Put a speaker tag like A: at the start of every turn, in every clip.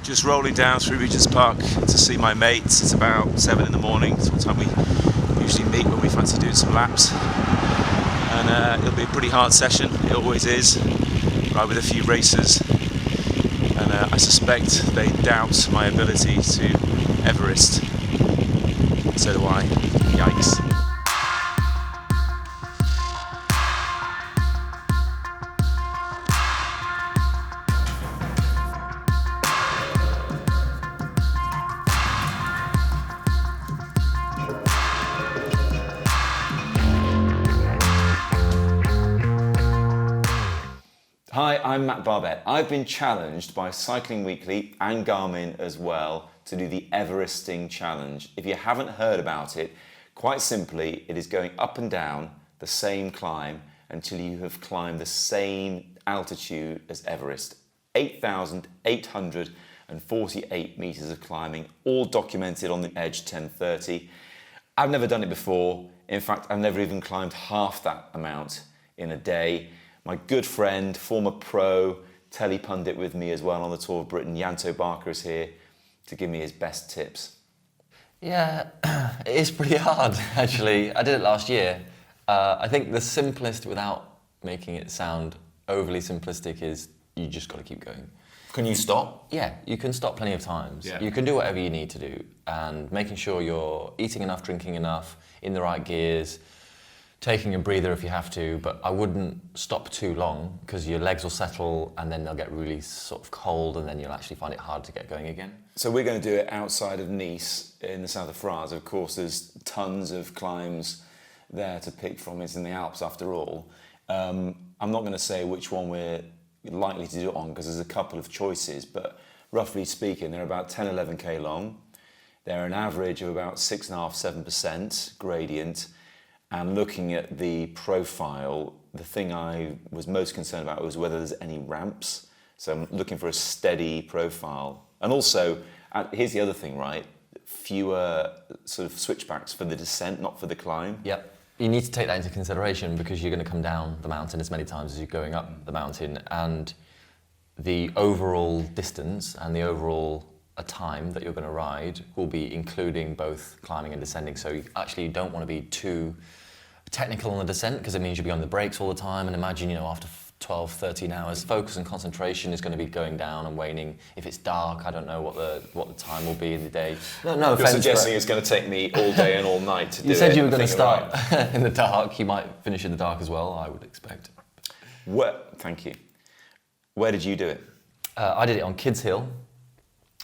A: Just rolling down through Regent's Park to see my mates. It's about 7 in the morning. It's what time we usually meet when we fancy doing some laps. And it'll be a pretty hard session. It always is. Ride with a few racers. And I suspect they doubt my ability to Everest. So do I. Yikes.
B: Hi, I'm Matt Barbette. I've been challenged by Cycling Weekly and Garmin as well to do the Everesting challenge. If you haven't heard about it, quite simply, it is going up and down the same climb until you have climbed the same altitude as Everest. 8,848 meters of climbing, all documented on the Edge 1030. I've never done it before. In fact, I've never even climbed half that amount in a day. My good friend, former pro, telly pundit with me as well on the Tour of Britain, Yanto Barker, is here to give me his best tips.
C: Yeah, it is pretty hard, actually. I did it last year. I think the simplest, without making it sound overly simplistic, is you just got to keep going.
B: Can you stop?
C: Yeah, you can stop plenty of times.
B: Yeah.
C: You can do whatever you need to do, and making sure you're eating enough, drinking enough, in the right gears, taking a breather if you have to, but I wouldn't stop too long because your legs will settle and then they'll get really sort of cold and then you'll actually find it hard to get going again.
B: So we're going to do it outside of Nice in the south of France. Of course, there's tons of climbs there to pick from. It's in the Alps after all. I'm not going to say which one we're likely to do it on because there's a couple of choices, but roughly speaking, they're about 10, 11k long. They're an average of about 6.5–7% gradient. And looking at the profile, the thing I was most concerned about was whether there's any ramps. So I'm looking for a steady profile. And also, here's the other thing, right? Fewer sort of switchbacks for the descent, not for the climb.
C: Yep. You need to take that into consideration because you're going to come down the mountain as many times as you're going up the mountain. And the overall distance and the overall time that you're going to ride will be including both climbing and descending. So you actually don't want to be too technical on the descent because it means you'll be on the brakes all the time. And imagine, after 12, 13 hours, focus and concentration is going to be going down and waning. If it's dark, I don't know what the time will be in the day. No
B: You're
C: offense,
B: suggesting it's going to take me all day and all night to do it.
C: You said you were going to
B: Right.
C: start in the dark. You might finish in the dark as well, I would expect.
B: Thank you. Where did you do it?
C: I did it on Kids Hill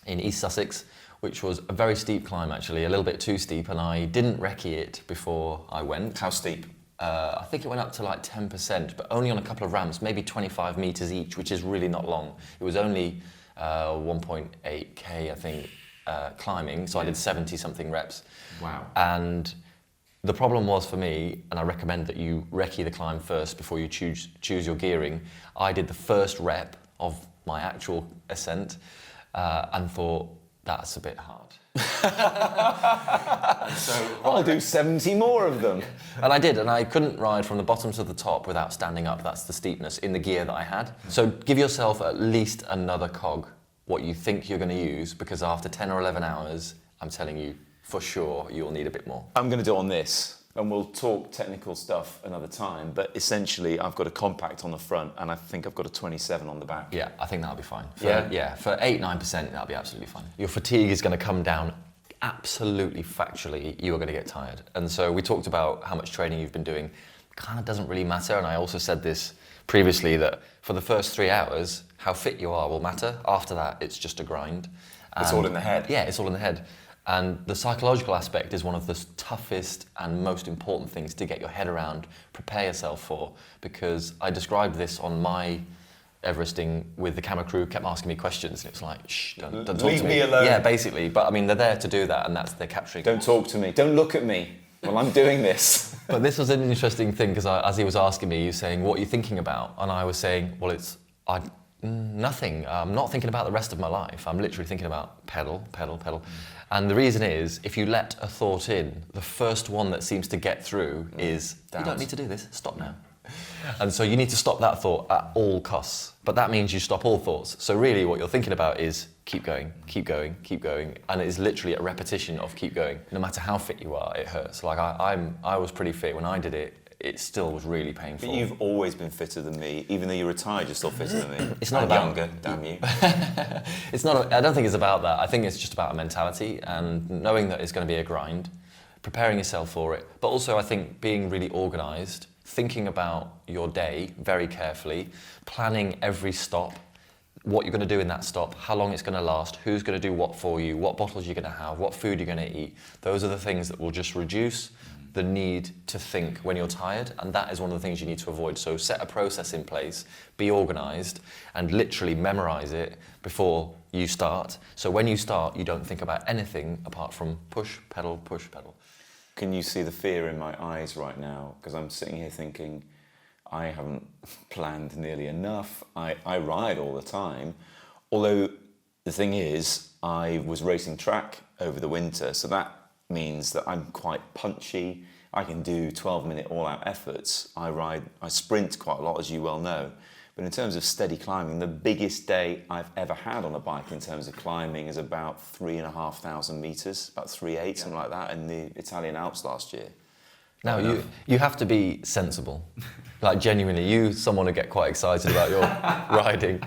C: in East Sussex, which was a very steep climb actually, a little bit too steep, and I didn't recce it before I went.
B: How steep?
C: I think it went up to like 10%, but only on a couple of ramps, maybe 25 meters each, which is really not long. It was only 1.8k, I think, climbing, so I did 70-something reps.
B: Wow.
C: And the problem was for me, and I recommend that you recce the climb first before you choose your gearing, I did the first rep of my actual ascent, and thought, that's a bit hard.
B: I'll do 70 more of them.
C: And I did, and I couldn't ride from the bottom to the top without standing up. That's the steepness in the gear that I had. So give yourself at least another cog, what you think you're going to use, because after 10 or 11 hours, I'm telling you, for sure, you'll need a bit more.
B: I'm going to do it on this. And we'll talk technical stuff another time, but essentially I've got a compact on the front and I think I've got a 27 on the back.
C: Yeah, I think that'll be fine.
B: Yeah,
C: for 8–9%, that'll be absolutely fine. Your fatigue is going to come down absolutely factually. You are going to get tired. And so we talked about how much training you've been doing. Kind of doesn't really matter. And I also said this previously, that for the first 3 hours, how fit you are will matter. After that, it's just a grind.
B: It's all in the head.
C: Yeah, it's all in the head. And the psychological aspect is one of the toughest and most important things to get your head around, prepare yourself for, because I described this on my Everesting with the camera crew, kept asking me questions, and it was like, shh, don't talk to me.
B: Leave me alone.
C: Yeah, basically. But I mean, they're there to do that, and they're capturing.
B: Don't talk to me. Don't look at me while I'm doing this.
C: But this was an interesting thing, because as he was asking me, he was saying, what are you thinking about? And I was saying, well, nothing. I'm not thinking about the rest of my life. I'm literally thinking about pedal, pedal, pedal. And the reason is, if you let a thought in, the first one that seems to get through is, you don't need to do this, stop now. And so you need to stop that thought at all costs. But that means you stop all thoughts. So really what you're thinking about is keep going, keep going, keep going. And it is literally a repetition of keep going. No matter how fit you are, it hurts. Like I was pretty fit when I did it. It still was really painful.
B: But you've always been fitter than me. Even though you're retired, you're still fitter than me.
C: It's not
B: and
C: about
B: younger, damn you.
C: It's not. I don't think it's about that. I think it's just about a mentality and knowing that it's going to be a grind, preparing yourself for it. But also, I think being really organised, thinking about your day very carefully, planning every stop, what you're going to do in that stop, how long it's going to last, who's going to do what for you, what bottles you're going to have, what food you're going to eat. Those are the things that will just reduce the need to think when you're tired, and that is one of the things you need to avoid. So set a process in place, be organised, and literally memorise it before you start. So when you start, you don't think about anything apart from push, pedal, push, pedal.
B: Can you see the fear in my eyes right now? Because I'm sitting here thinking, I haven't planned nearly enough. I ride all the time. Although the thing is, I was racing track over the winter, so that means that I'm quite punchy. I can do 12-minute all-out efforts. I sprint quite a lot, as you well know. But in terms of steady climbing, the biggest day I've ever had on a bike in terms of climbing is about 3,500 meters, about 3.8, something like that, in the Italian Alps last year.
C: Now, you have to be sensible. Like, genuinely, someone to get quite excited about your riding.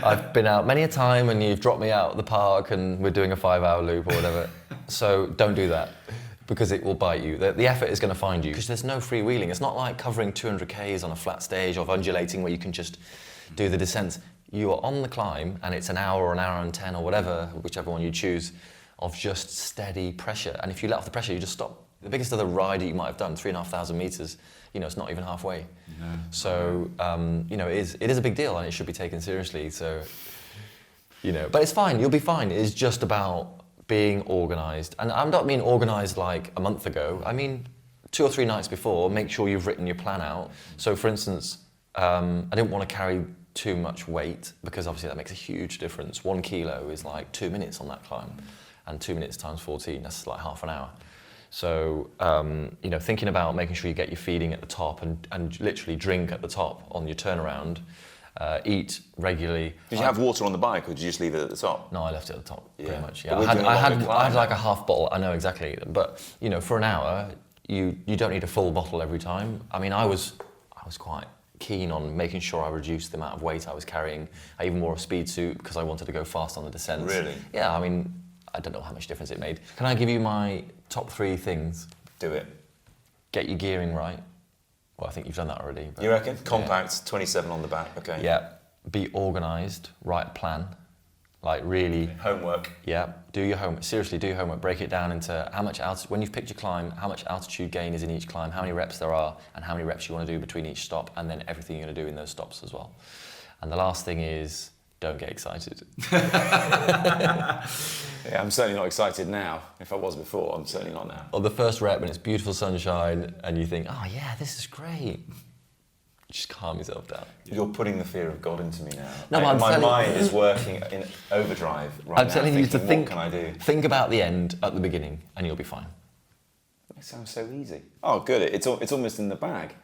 C: I've been out many a time and you've dropped me out at the park and we're doing a 5-hour loop or whatever. So don't do that, because it will bite you. The effort is going to find you, because there's no freewheeling. It's not like covering 200 Ks on a flat stage or undulating where you can just do the descents. You are on the climb and it's an hour or an hour and 10 or whatever, whichever one you choose, of just steady pressure. And if you let off the pressure, you just stop. The biggest other ride that you might have done, 3,500 meters, it's not even halfway.
B: No.
C: So, it is a big deal and it should be taken seriously. So, but it's fine, you'll be fine. It is just about being organised. And I don't mean organised like a month ago. I mean 2 or 3 nights before, make sure you've written your plan out. So for instance, I didn't want to carry too much weight because obviously that makes a huge difference. 1 kilo is like 2 minutes on that climb, and 2 minutes times 14, that's like half an hour. So, thinking about making sure you get your feeding at the top and literally drink at the top on your turnaround, eat regularly.
B: Did you have water on the bike, or did you just leave it at the top?
C: No, I left it at the top, pretty much. Yeah,
B: But
C: I had like a half bottle. I know exactly, but for an hour, you don't need a full bottle every time. I mean, I was quite keen on making sure I reduced the amount of weight I was carrying. I even wore a speed suit because I wanted to go fast on the descents.
B: Really?
C: Yeah, I mean, I don't know how much difference it made. Can I give you my top 3 things?
B: Do it.
C: Get your gearing right. Well, I think you've done that already. But
B: You reckon? Compact, 27 on the back, okay.
C: yeah. Be organised, write a plan. Like really.
B: Homework.
C: Yeah, do your homework. Seriously, do your homework. Break it down into how much altitude, when you've picked your climb, how much altitude gain is in each climb, how many reps there are, and how many reps you want to do between each stop, and then everything you're going to do in those stops as well. And the last thing is, don't get excited.
B: Yeah, I'm certainly not excited now. If I was before, I'm certainly not now.
C: On the first rep, when it's beautiful sunshine, and you think, oh yeah, this is great. Just calm yourself down.
B: You're putting the fear of God into me now.
C: No, but
B: my mind is working in overdrive right now.
C: I'm telling you to think.
B: What can I do?
C: Think about the end at the beginning, and you'll be fine.
B: It sounds so easy. Oh, good. It's almost in the bag.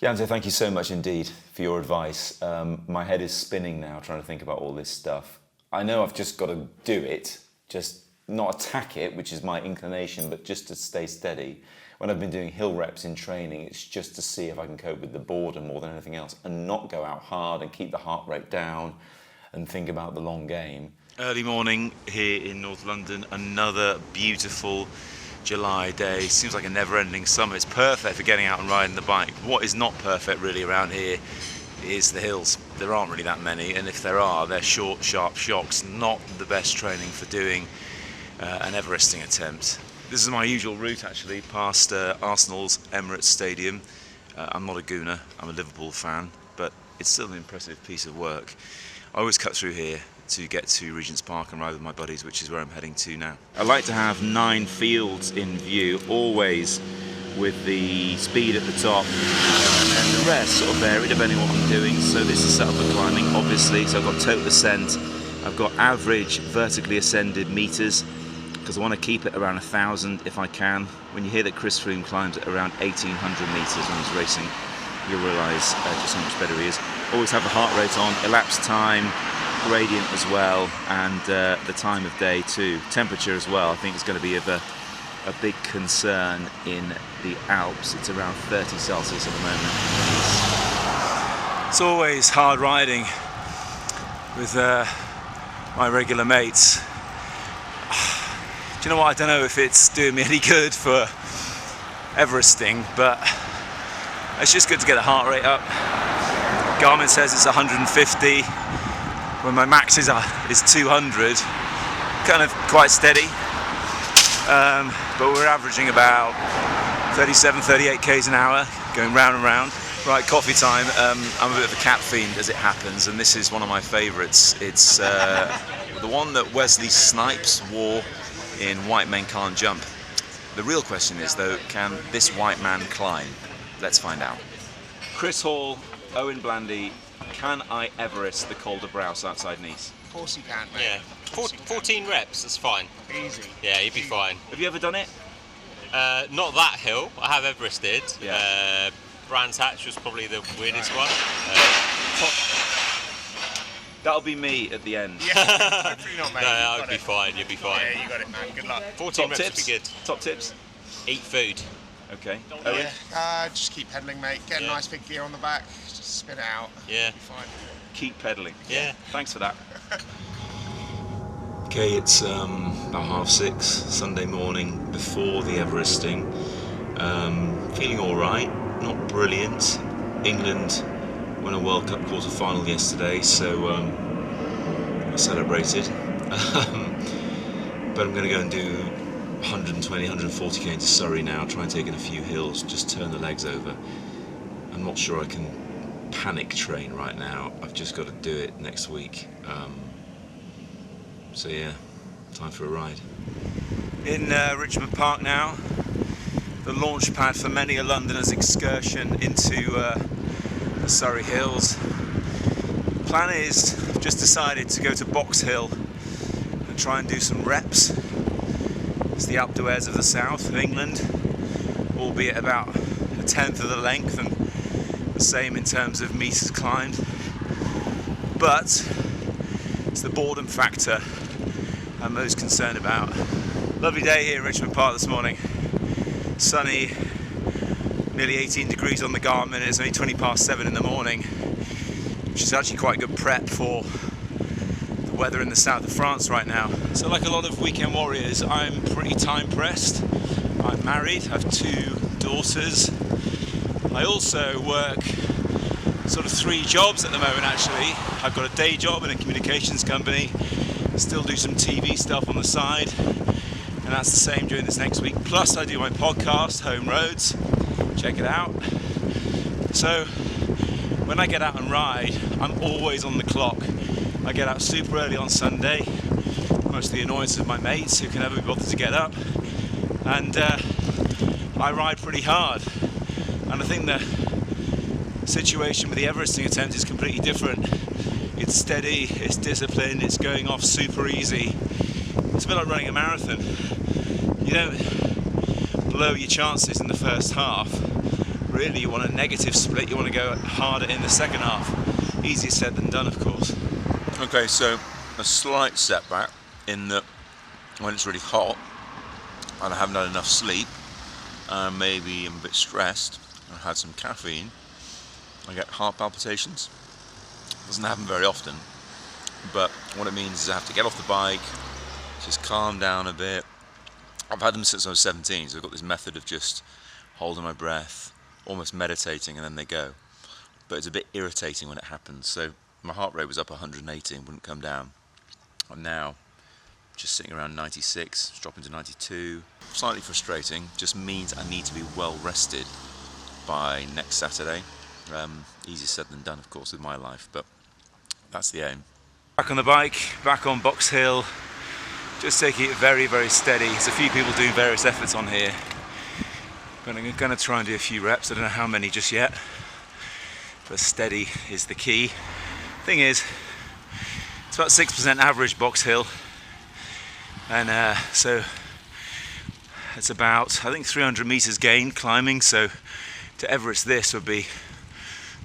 B: Yanto, thank you so much indeed for your advice. My head is spinning now trying to think about all this stuff. I know I've just got to do it, just not attack it, which is my inclination, but just to stay steady. When I've been doing hill reps in training, it's just to see if I can cope with the boredom more than anything else and not go out hard and keep the heart rate down and think about the long game.
A: Early morning here in North London, another beautiful July day. Seems like a never-ending summer. It's perfect for getting out and riding the bike. What is not perfect really around here is the hills. There aren't really that many, and if there are, they're short, sharp shocks. Not the best training for doing an Everesting attempt. This is my usual route actually, past Arsenal's Emirates Stadium. I'm not a gooner, I'm a Liverpool fan, but it's still an impressive piece of work. I always cut through here to get to Regent's Park and ride with my buddies, which is where I'm heading to now. I like to have 9 fields in view, always with the speed at the top, and then the rest sort of vary depending on what I'm doing. So this is set up for climbing, obviously, so I've got total ascent, I've got average vertically ascended meters, because I want to keep it around 1,000 if I can. When you hear that Chris Froome climbs at around 1,800 meters when he's racing, you'll realise just how much better he is. always have the heart rate on, elapsed time, gradient as well, and the time of day too. Temperature as well, I think is going to be of a big concern in the Alps. It's around 30 Celsius at the moment. It's always hard riding with my regular mates. Do you know what? I don't know if it's doing me any good for Everesting, but it's just good to get the heart rate up. Garmin says it's 150, when my max is 200, kind of quite steady. But we're averaging about 37, 38 k's an hour, going round and round. Right, coffee time. I'm a bit of a cat fiend as it happens, and this is one of my favourites. It's the one that Wesley Snipes wore in White Men Can't Jump. The real question is, though, can this white man climb? Let's find out. Chris Hall, Owen Blandy, can I Everest the Col de Braus outside Nice?
D: Of course you can, mate.
E: Yeah, 14 reps, that's fine.
D: Easy.
E: Yeah, you'd be fine.
A: Have you ever done it?
E: Not that hill, I have Everested.
A: Yeah.
E: Brands Hatch was probably the weirdest one.
A: That'll be me at the end.
D: Yeah, hopefully not, mate.
E: No, that would be fine, you'd be fine.
D: Yeah, you got it, man. Good luck.
E: 14
A: Top
E: reps
A: tips?
E: would be good.
A: Top tips?
E: Eat food.
A: Okay. Owen?
D: Yeah, just keep pedaling, mate. Get a nice big gear on the back. Just spin it out.
E: Yeah.
D: Be fine.
A: Keep pedaling.
E: Yeah.
A: Thanks for that. Okay, it's about 6:30 Sunday morning before the Everesting. Feeling all right, not brilliant. England won a World Cup quarter final yesterday, so I celebrated. But I'm going to go and do 120, 140k into Surrey now, try and take in a few hills, just turn the legs over. I'm not sure I can panic train right now. I've just got to do it next week. So yeah, time for a ride. In Richmond Park now, the launch pad for many a Londoner's excursion into the Surrey Hills. The plan is, I've just decided to go to Box Hill and try and do some reps. It's the Alpe d'Huez of the south of England, albeit about a tenth of the length and the same in terms of metres climbed. But it's the boredom factor I'm most concerned about. Lovely day here in Richmond Park this morning. Sunny, nearly 18 degrees on the Garmin. It's only 7:20 in the morning, which is actually quite good prep for the weather in the south of France right now. So like a lot of weekend warriors, I'm pretty time pressed. I'm married, I have 2 daughters. I also work sort of 3 jobs at the moment actually. I've got a day job in a communications company, still do some TV stuff on the side, and that's the same during this next week. Plus I do my podcast, Home Roads, check it out. So when I get out and ride, I'm always on the clock. I get out super early on Sunday, much to the annoyance of my mates who can never be bothered to get up, and I ride pretty hard. And I think the situation with the Everesting attempt is completely different. It's steady, it's disciplined, it's going off super easy. It's a bit like running a marathon. You don't blow your chances in the first half. Really, you want a negative split, you want to go harder in the second half. Easier said than done, of course. Okay, so a slight setback in that when it's really hot and I haven't had enough sleep, maybe I'm a bit stressed, I've had some caffeine, I get heart palpitations. Doesn't happen very often, but what it means is I have to get off the bike, just calm down a bit. I've had them since I was 17, so I've got this method of just holding my breath, almost meditating, and then they go. But it's a bit irritating when it happens. So my heart rate was up 180 and wouldn't come down. And now, just sitting around 96, it's dropping to 92. Slightly frustrating, just means I need to be well rested by next Saturday. Easier said than done, of course, with my life, but that's the aim. Back on the bike, back on Box Hill, just taking it very, very steady. There's a few people doing various efforts on here, but I'm going to try and do a few reps. I don't know how many just yet, but steady is the key. Thing is, it's about 6% average Box Hill, and so it's about, I think, 300 meters gain climbing, so to Everest this would be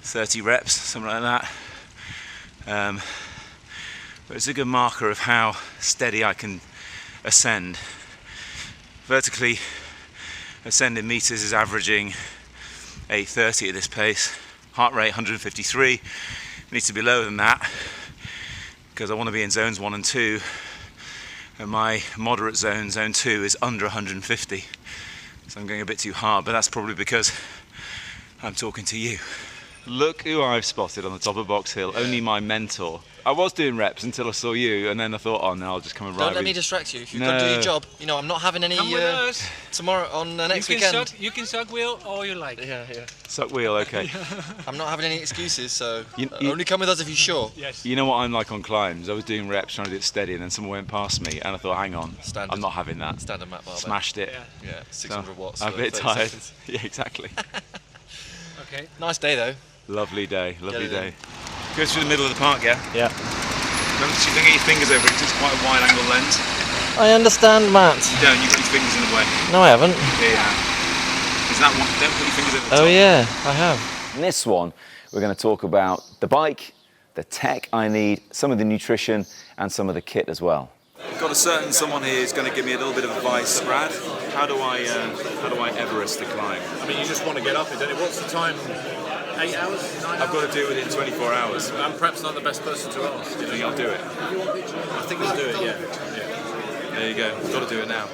A: 30 reps, something like that. But it's a good marker of how steady I can ascend. Vertically ascending meters is averaging 830 at this pace. Heart rate 153. Needs to be lower than that because I want to be in zones 1 and 2, and my moderate zone, zone 2, is under 150. So I'm going a bit too hard, but that's probably because I'm talking to you. Look who I've spotted on the top of Box Hill, only my mentor. I was doing reps until I saw you, and then I thought, oh no, I'll just come and ride.
C: Don't let
A: with
C: me
A: you.
C: distract you. If you've got to do your job, you know, I'm not having any tomorrow on next weekend.
F: You can suck wheel all you like.
C: Yeah.
A: Suck wheel, okay.
C: I'm not having any excuses, so only come with us if you're sure.
F: Yes.
A: You know what I'm like on climbs? I was doing reps trying to do it steady, and then someone went past me, and I thought, hang on,
C: Standard.
A: I'm not having that.
C: Standard mat bar.
A: Smashed it.
C: Yeah, 600 watts.
A: I'm a
C: for
A: bit
C: 30
A: tired.
C: seconds.
A: Yeah, exactly.
F: Okay.
C: Nice day though.
A: Lovely day, lovely
C: Get it
A: day. Goes through the middle of the park, yeah?
C: Yeah.
A: Remember, so don't get your fingers over it, 'cause it's quite a wide angle lens.
C: I understand, Matt.
A: You don't, you've got your fingers in the way.
C: No, I haven't.
A: Yeah. Is that one? Don't put your fingers over the top.
C: Oh yeah, I have.
B: In this one, we're going to talk about the bike, the tech I need, some of the nutrition, and some of the kit as well.
A: I've got a certain someone here who's going to give me a little bit of advice. Brad, how do I Everest the climb?
G: I mean, you just want to get up it, don't you? What's the time? 8 hours? 9
A: I've got to do it within 24 hours.
G: I'm perhaps not the best person to ask.
A: Do you think I'll do it?
G: I think we'll do it, yeah.
A: There you go. Got to do it now.